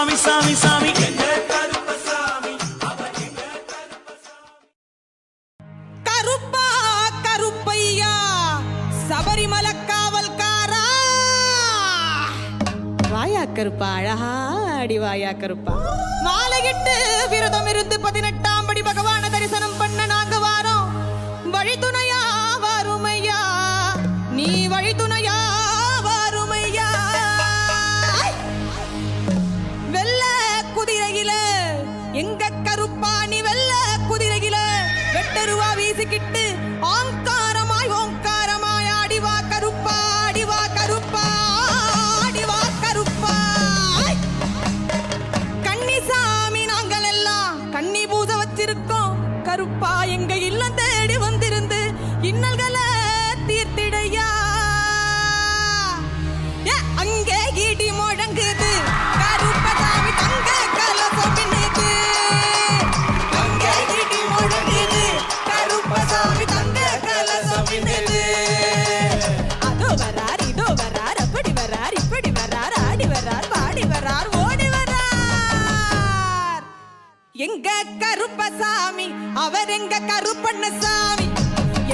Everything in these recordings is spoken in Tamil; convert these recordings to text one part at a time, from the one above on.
சாமி சாமி சாமி. கருப்பா கருப்பையா சபரிமலை காவல்காரா, வாயா கருப்பா, அழகா அடி வாயா கருப்பா. மாலையிட்டு விரதம் இருந்து 18ஆம் படி பகவான தரிசனம் பண்ண நாங்க வாரோம். வழித்துணையா வருமையா, நீ வழித்துணையா வருமையா. வெள்ள குதிரையில எங்க கருப்பா, நீ வெள்ள குதிரையில வெட்டருவா வீசிக்கிட்டு ஆங்காரமாய் ஓங்காரமாய் ஆடிவா கருப்பா, ஆடிவா கருப்பா, ஆடிவா கருப்பா. கன்னிசாமி நாங்கள் எல்லாம் கன்னி பூஜை வச்சிருக்கோம். கருப்பா எங்க இல்லம் தேடி வந்திருந்து இன்னல்களை தீர்த்திடையா. அங்கே இடி முழங்குது, கருப்பசாமி தங்க கலசம் பின்னுது. அங்கே இடி முழங்குது, கருப்பசாமி தங்க கலசம் பின்னுது. அதோ வரார் இதோ வரார், அப்படி வரார் இப்படி வரார், ஆடி வரார் பாடி வரார் ஓடி வரார். எங்க கருப்பசாமி அவர் எங்க கருப்பண்ணசாமி,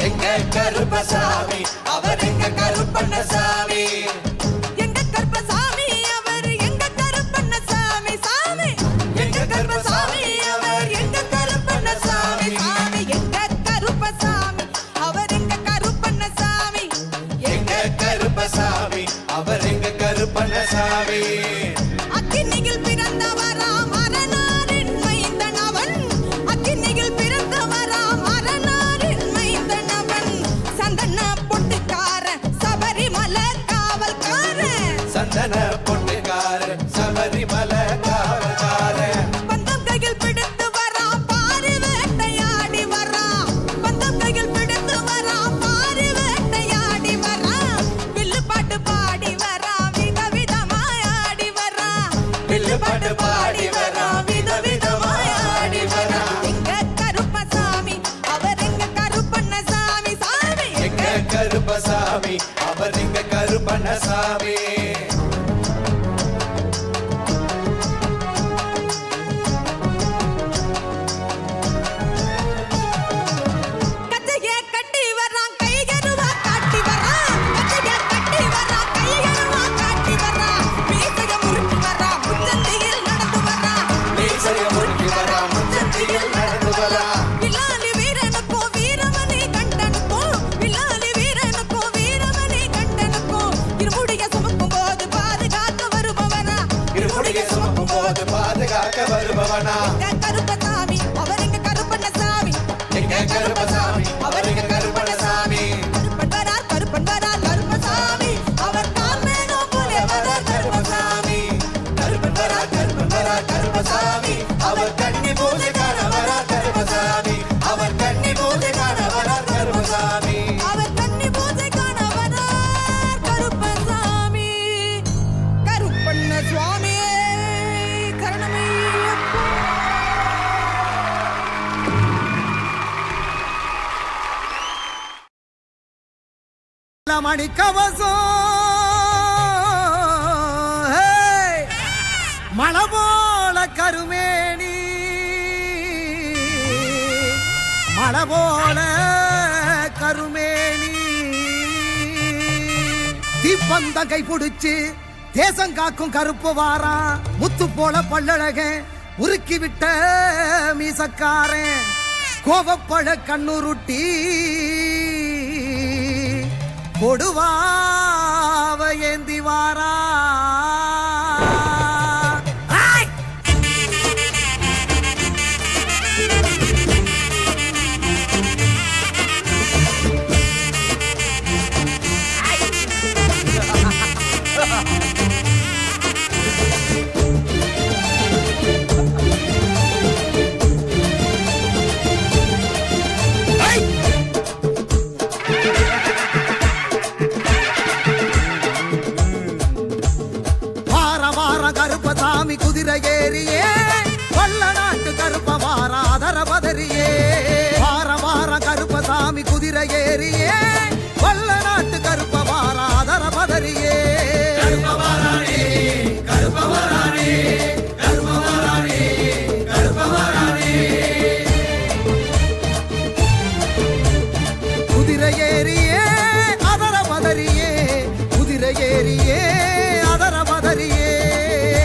எங்க கருப்பசாமி அவர் எங்க கருப்பண்ணசாமி. எங்க கருப்பசாமி அவர் எங்க கருப்பண்ணசாமி சாமி. எங்க கருப்பசாமி அவர் எங்க கருப்பண்ணசாமி சாமி. எங்க கருப்பசாமி அவர் எங்க கருப்பண்ணசாமி. எங்க கருப்பசாமி அவர் எங்க கருப்பண்ணசாமி. அக்கினியில் பிறந்தவராம் அரணாரின் மைந்தன் அவன், அக்கினியில் பிறந்தவராம் அரணாரின் மைந்தன் அவன். சந்தன பொட்டுக்காரன் சபரிமலை காவல்காரன், சந்தன பொட்டுக்காரன் சபரிமலை காவல்காரன். பந்தம் கையில் பிடித்து வரான் பாரி வேட்டையாடி வரான். பந்தம் கையில் பிடித்து வரான் பாரி வேட்டையாடி வரான். வில்லு பாட்டு பாடி வரான், விதவிதமாய் ஆடி வரான். வில்லு பாட்டு பாடி வரான், விதவிதமாய் ஆடி வரான். எங்க கருப்பசாமி அவர் எங்க கருப்பண்ணசாமி சாமி. எங்க கருப்பசாமி அவர் எங்க கருப்பண்ணசாமி. கச்சைய கட்டி வரான், கையருவா காட்டி வரான். கச்சைய கட்டி வரான், கையருவா காட்டி வரான். மீசைய முறுக்கி வரான், முச்சந்தியில் நடந்து வரான். மீசைய முறுக்கி வரான், முச்சந்தியில் நடந்து வரான். வில்லாலி வீரனுக்கும் வீரமணி கண்டனுக்கும், வில்லாலி வீரனுக்கும் வீரமணி கண்டனுக்கும். இருமுடிய சுமக்கும் போது பாதுகாக்க வருபவனா, இருமுடியை சுமக்கும் போது பாதுகாக்க வருபவனா. எங்க கருப்பசாமி அவர் எங்க கருப்பண்ணசாமி. எங்க கருப்பசாமி அவர் எங்க கருப்பண்ணசாமி. கருப்பன் வரார் கருப்பன் வரார் கருப்பசாமி, அவர் கார்மேகோ போலே வரார் கருப்பசாமி. கருப்பன் வரார் கருப்பன் வரார் கருப்பசாமி. அவர் கன்னி பூஜை காண வரார் கருப்பசாமி. அவர் கன்னி பூஜை காண வரார் கருப்பசாமி. அவர் கன்னி பூஜை காண வரார் கருப்பசாமி. கருப்பண்ண சுவாமியே கரணமையப்பா. மணி கவசம் மழை போல கருமேனி, மழை போல கருமேனி. தீப்பந்த கை பிடிச்சு தேசம் காக்கும் கருப்பு வாரா. முத்து போல பல்லழக உருக்கி விட்ட மீசக்காரன், கோவப்பழ கண்ணுருட்டி கொடுவாவ ஏந்தி வாரா. கருப்பசாமி குதிரை ஏறியே கொல்ல நாட்டு கருப்ப வாராதர பதறியே. வார வார கருப்பசாமி குதிரை ஏறியே